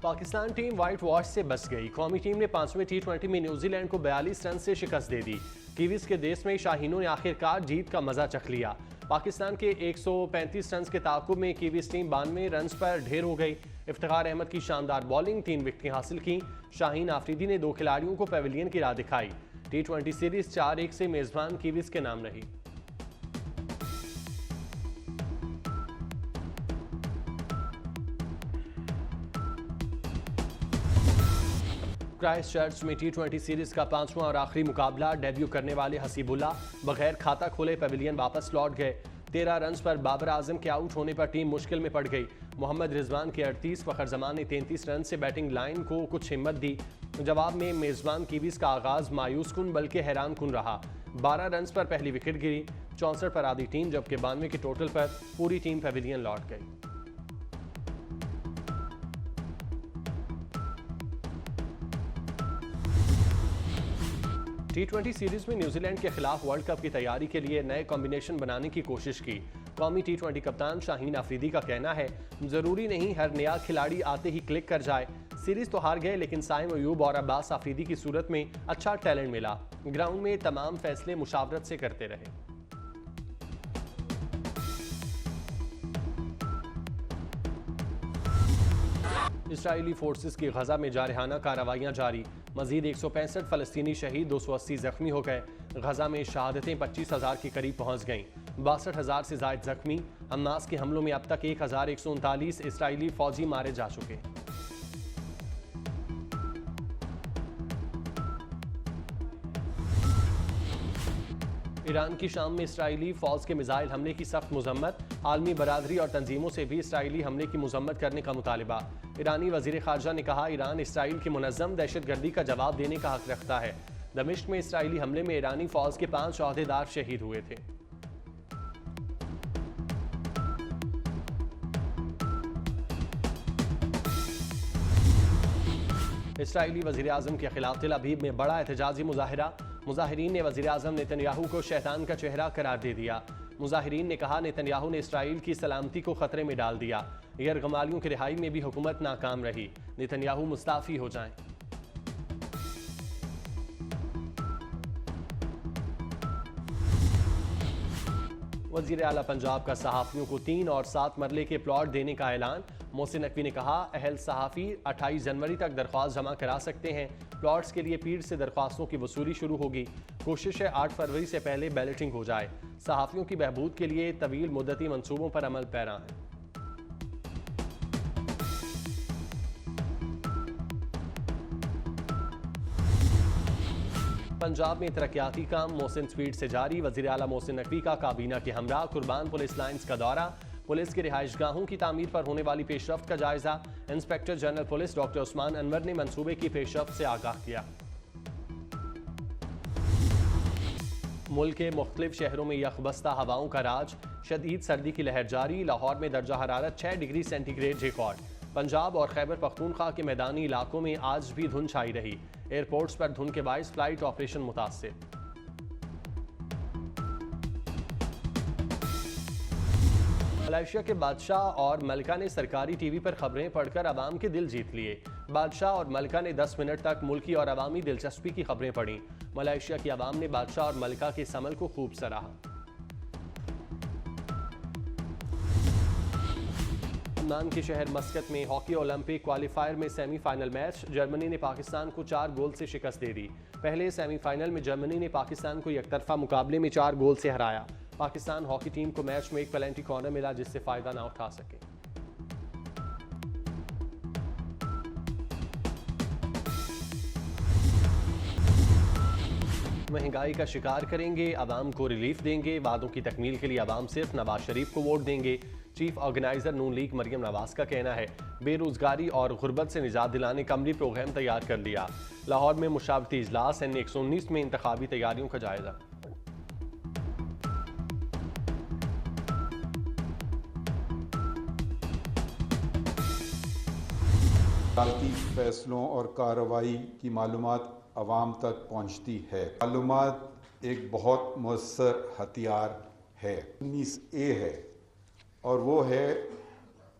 Pakistan team white wash से बच गई। कौमी टीम ने 5वें T20 में न्यूजीलैंड को 42 रन से शिकस्त दे दी। कीवीज के देश में शाहीनों ने आखिरकार जीत का मजा चख लिया। पाकिस्तान के 135 रन के ताकुब में कीवीज टीम 92 रन पर ढेर हो गई। इफ्तिखार अहमद की शानदार बॉलिंग, 3 विकेटें हासिल की। शाहीन आफरीदी ने 2 खिलाड़ियों को पेविलियन की राह दिखाई। T20 सीरीज 4-1 से मेजबान कीवीज के नाम रही। क्राइस्टचर्च में T20 सीरीज का 5वां और आखिरी मुकाबला। डेब्यू करने वाले हसीबुल्ला बगैर खाता खोले पेविलियन वापस लौट गए। 13 रन पर बाबर आजम के आउट होने पर टीम मुश्किल में पड़ गई। मोहम्मद रिजवान के 38, फखर जमान ने 33 रन से बैटिंग लाइन को कुछ हिम्मत दी। जवाब में मेजबान कीवीज का आगाज मायूस कुन बल्कि हैरान कुन रहा। 12 रन पर पहली विकेट गिरी। 64 पर आधी टीम, जबकि 92 के टोटल पर पूरी टीम पेविलियन लौट गई। T20 सीरीज में न्यूजीलैंड के खिलाफ वर्ल्ड कप की तैयारी के लिए नए कॉम्बिनेशन बनाने की कोशिश की। कौमी T20 कप्तान शाहीन आफरीदी का कहना है, जरूरी नहीं हर नया खिलाड़ी आते ही क्लिक कर जाए। सीरीज तो हार गए, लेकिन साइम अयूब और अब्बास आफरीदी की सूरत में अच्छा टैलेंट मिला। ग्राउंड में तमाम फैसले मुशावरत से करते रहे। इसराइली फोर्सेस की गजा में जारहाना कार्रवाइयां जारी। मजीद 165 फलस्तीनी शहीद, 280 जख्मी हो गए। गजा में शहादतें 25,000 के करीब पहुंच गईं। 62,000 से जायद जख्मी। हमास के हमलों में अब तक 1,139 इसराइली फौजी मारे जा चुके। ईरान की शाम में इसराइली फौज के मिसाइल हमले की सख्त मजम्मत। आलमी बरादरी और तंजीमों से भी इसराइली हमले की मजम्मत करने का मुतालिबा। ईरानी वजीर खारजा ने कहा, ईरान इसराइल की मुनज़्ज़म दहशतगर्दी का जवाब देने का हक रखता है। दमिश्क में इसराइली हमले में ईरानी फौज के 5 ओहदेदार शहीद हुए थे। इसराइली वजीर आजम के खिलाफ तेल अवीव में बड़ा एहतजाजी मुजाहिरा। मुजाहिरीन ने वजीर आजम नेतन्याहू को शैतान का चेहरा करार दे दिया। मुजाहिरीन ने कहा, नेतन्याहू ने इसराइल की सलामती को खतरे में डाल दिया। यरगमालियों की रिहाई में भी हुकूमत नाकाम रही। नेतन्याहू मुस्ताफी हो जाएं। वजीर आला पंजाब का सहाफियों को 3 और 7 मरले के प्लॉट देने का ऐलान। मोहसिन नकवी ने कहा, अहल सहाफ़ी 28 जनवरी तक दरख्वास्त जमा करा सकते हैं। प्लॉट्स के लिए पीर से दरख्वास्तों की वसूली शुरू होगी। कोशिश है 8 फरवरी से पहले बैलेटिंग हो जाए। सहाफ़ियों की बहबूद के लिए तवील मुद्दती मंसूबों पर अमल पैरा है। पंजाब में तरक्याती काम मोहसिन स्पीड से जारी। वज़ीर आला मोहसिन नकवी का काबीना के हमरा कुर्बान पुलिस लाइन्स का दौरा। पुलिस की रिहाइशगाहों की तामीर पर होने वाली पेशरफ्त का जायजा। Inspector general police doctor Usman Anwar ने मंसूबे की पेशरफ्त से आगाह किया। मुल्क के मुख्तलिफ शहरों में यखबस्ता हवाओं का राज। शदीद सर्दी की लहर जारी। लाहौर में दर्जा हरारत 6 डिग्री सेंटीग्रेड रिकॉर्ड। पंजाब और खैबर पख्तूनख्वा के मैदानी इलाकों में आज भी धुंध छाई रही। एयरपोर्ट्स पर धुंध के बायस फ्लाइट ऑपरेशन मुतासिर। मलेशिया के बादशाह और मलिका ने सरकारी टीवी पर खबरें पढ़कर आवाम के दिल जीत लिए। बादशाह और मलिका ने 10 मिनट तक मुल्की और अवामी दिलचस्पी की खबरें पढ़ी। मलेशिया की आवाम ने बादशाह और मलिका के इस अमल को खूब सराहा। लबनान के शहर मस्कत में हॉकी ओलंपिक क्वालिफायर में सेमीफाइनल मैच। जर्मनी ने पाकिस्तान को 4 गोल से शिकस्त दे दी। पहले सेमीफाइनल में जर्मनी ने पाकिस्तान को एकतरफा मुकाबले में 4 गोल से हराया। पाकिस्तान हॉकी टीम को मैच में एक पेनल्टी कॉर्नर मिला, जिससे फायदा ना उठा सके। महंगाई का शिकार करेंगे, आवाम को रिलीफ देंगे। वादों की तकमील के लिए आवाम सिर्फ नवाज शरीफ को वोट देंगे। चीफ ऑर्गेनाइजर नून लीग मरियम नवाज का कहना है। बेरोजगारी और गुर्बत से निजात दिलाने का अमली प्रोग्राम तैयार कर लिया। लाहौर में मुशावरती इजलास। N 119 में इंतखाबी तैयारियों का जायजा। अदालती फैसलों और कार्रवाई की मालूमात अवाम तक पहुँचती है। मालूमात एक बहुत मुअस्सर हथियार है। 19A है और वो है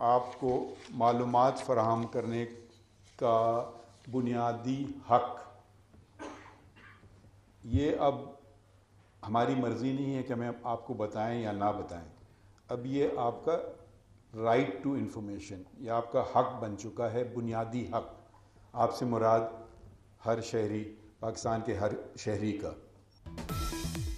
आपको मालूमात फराहम करने का बुनियादी हक, ये अब हमारी मर्ज़ी नहीं है कि हमें आपको बताएं या ना बताएं। अब ये आपका राइट टू इंफॉर्मेशन, ये आपका हक बन चुका है, बुनियादी हक। आपसे मुराद हर शहरी, पाकिस्तान के हर शहरी का।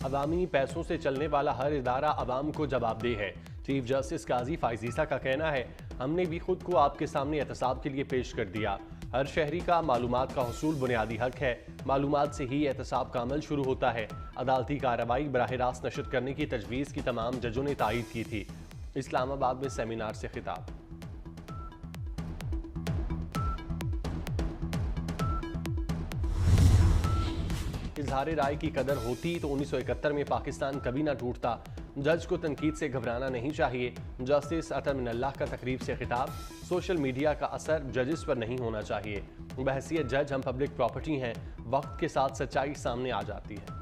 अवामी पैसों से चलने वाला हर इदारा अवाम को जवाबदेह है। चीफ जस्टिस काजी फाइजीसा का कहना है, हमने भी खुद को आपके सामने एहतसाब के लिए पेश कर दिया। हर शहरी का मालूमात का हुसूल बुनियादी हक है। मालूमात से ही एहतसाब का अमल शुरू होता है। अदालती कार्रवाई बराह रास्त नशर करने की तजवीज़ की तमाम जजों ने तायीद की थी। इस्लामाबाद में सेमिनार से खिताब। इजहार राय की कदर होती तो 1971 में पाकिस्तान कभी ना टूटता। जज को तनकीद से घबराना नहीं चाहिए। जस्टिस अतर मिनल्लाह का तकरीब से खिताब। सोशल मीडिया का असर जजेस पर नहीं होना चाहिए। बहैसियत जज हम पब्लिक प्रॉपर्टी हैं। वक्त के साथ सच्चाई सामने आ जाती है।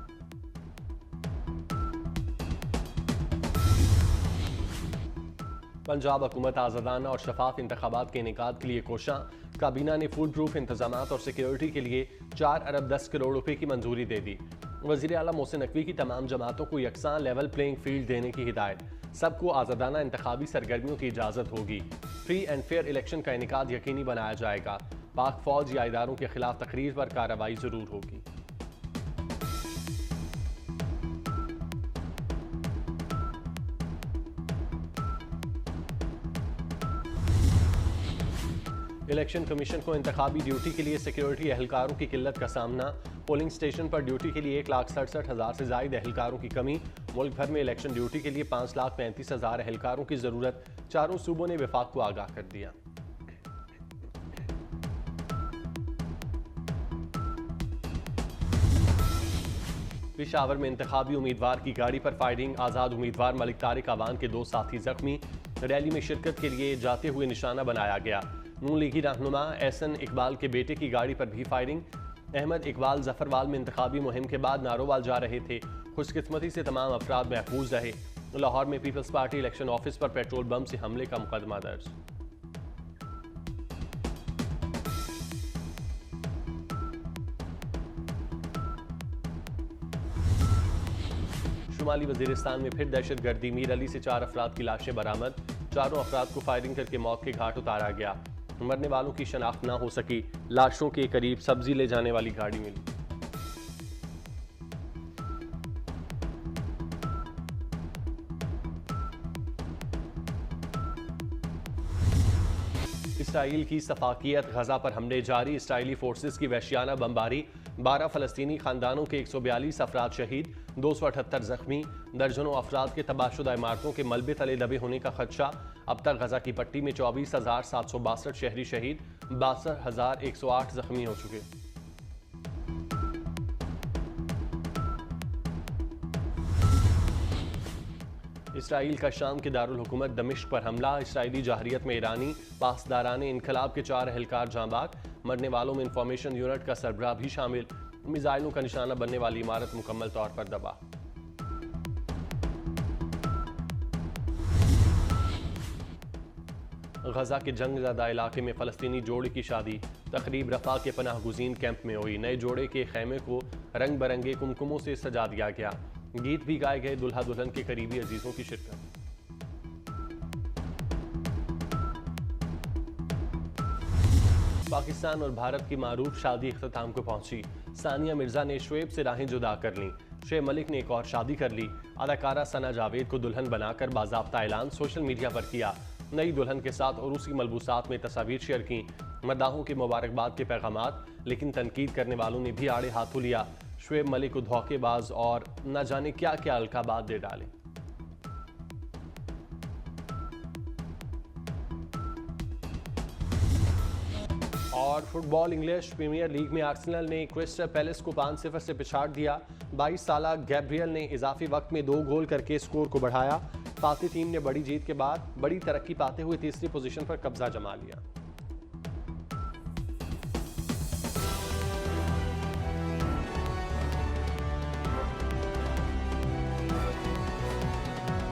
पंजाब हुकूमत आज़ादाना और शफाफ इंतखाबात के इनेकाद के लिए कोशां। काबीना ने फूड प्रूफ इंतजामात और सिक्योरिटी के लिए 4 अरब 10 करोड़ रुपए की मंजूरी दे दी। वज़ीर आला मोहसिन नकवी की तमाम जमातों को यकसां लेवल प्लेइंग फील्ड देने की हिदायत। सबको आज़ादाना इंतखाबी सरगर्मियों की इजाज़त होगी। फ्री एंड फेयर इलेक्शन का इनेकाद यकीनी बनाया जाएगा। पाक फौज या इदारों के खिलाफ तकरीर पर कार्रवाई जरूर होगी। इलेक्शन कमीशन को इंतखाबी ड्यूटी के लिए सिक्योरिटी एहलकारों की किल्लत का सामना। पोलिंग स्टेशन पर ड्यूटी के लिए 1,67,000 से जायद एहलकारों की कमी। मुल्क भर में इलेक्शन ड्यूटी के लिए 5,35,000 एहलकारों की जरूरत। चारों सूबों ने विफाक को आगाह कर दिया। पेशावर में इंतखाबी उम्मीदवार की गाड़ी पर फायरिंग। आज़ाद उम्मीदवार मलिक तारिक अवान के 2 साथी जख्मी। रैली में शिरकत के लिए जाते हुए निशाना बनाया गया। नून लीगी रहनुमा एहसन इकबाल के बेटे की गाड़ी पर भी फायरिंग। अहमद इकबाल जफरवाल में इंतखाबी मुहिम के बाद नारोवाल जा रहे थे। खुशकिस्मती से तमाम अफराद महफूज रहे। लाहौर में पीपल्स पार्टी इलेक्शन ऑफिस पर पेट्रोल बम से हमले का मुकदमा दर्ज। शुमाली वजीरिस्तान में फिर दहशत गर्दी। मीर अली से 4 अफराद की लाशें बरामद। चारों अफराद को फायरिंग करके मौत के घाट उतारा गया। मरने वालों की शनाख्त ना हो सकी। लाशों के करीब सब्जी ले जाने वाली गाड़ी मिली। इसराइल की सफाकियत। गजा पर हमले जारी। इसराइली फोर्सेस की वहशियाना बमबारी। 12 फलस्तीनी खानदानों के 142 अफराद शहीद, 278 जख्मी। दर्जनों अफराद के तबाहशुदा इमारतों के मलबे तले दबे होने का खदशा। अब तक गजा की पट्टी में 24,762 शहरी शहीद, 62,108 जख्मी हो चुके। इसराइल का शाम के दारुल हुकूमत दमिश्क पर हमला। इसराइली जहरियत में ईरानी पासदारान इनकलाब के 4 एहलकार जांबाग। मरने वालों में इंफॉर्मेशन यूनिट का सरबराह भी शामिल। मिसाइलों का निशाना बनने वाली इमारत मुकम्मल तौर पर दबा। गजा के जंगज़दा इलाके में फ़लस्तीनी जोड़े की शादी। तकरीब रफ़ा के पनाह गुज़ीन कैंप में हुई। नए जोड़े के खैमे को रंग बरंगे कुमकुमों से सजा दिया गया। गीत भी गाए गए। दुल्हा दुल्हन के करीबी अजीजों की शिरकत। पाकिस्तान और भारत की मारूफ शादी इख्तिताम को पहुंची। सानिया मिर्जा ने शुएब से राहें जुदा कर लीं। शुएब मलिक ने एक और शादी कर ली। अदाकारा सना जावेद को दुल्हन बनाकर बाज़ाब्ता ऐलान सोशल मीडिया पर किया। नई दुल्हन के साथ उरूसी मलबूसात में तस्वीर शेयर की। मदाहों के मुबारकबाद के पैगामात, लेकिन तनकीद करने वालों ने भी आड़े हाथों लिया। शुएब मलिक को धोखेबाज और न जाने क्या क्या अलकाबात दे डाले। और फुटबॉल इंग्लिश प्रीमियर लीग में आर्सेनल ने क्रिस्टल पैलेस को 5-0 से पिछाड़ दिया। 22 साला गैब्रियल ने इजाफी वक्त में 2 गोल करके स्कोर को बढ़ाया। पाती टीम ने बड़ी जीत के बाद बड़ी तरक्की पाते हुए तीसरी पोजीशन पर कब्जा जमा लिया।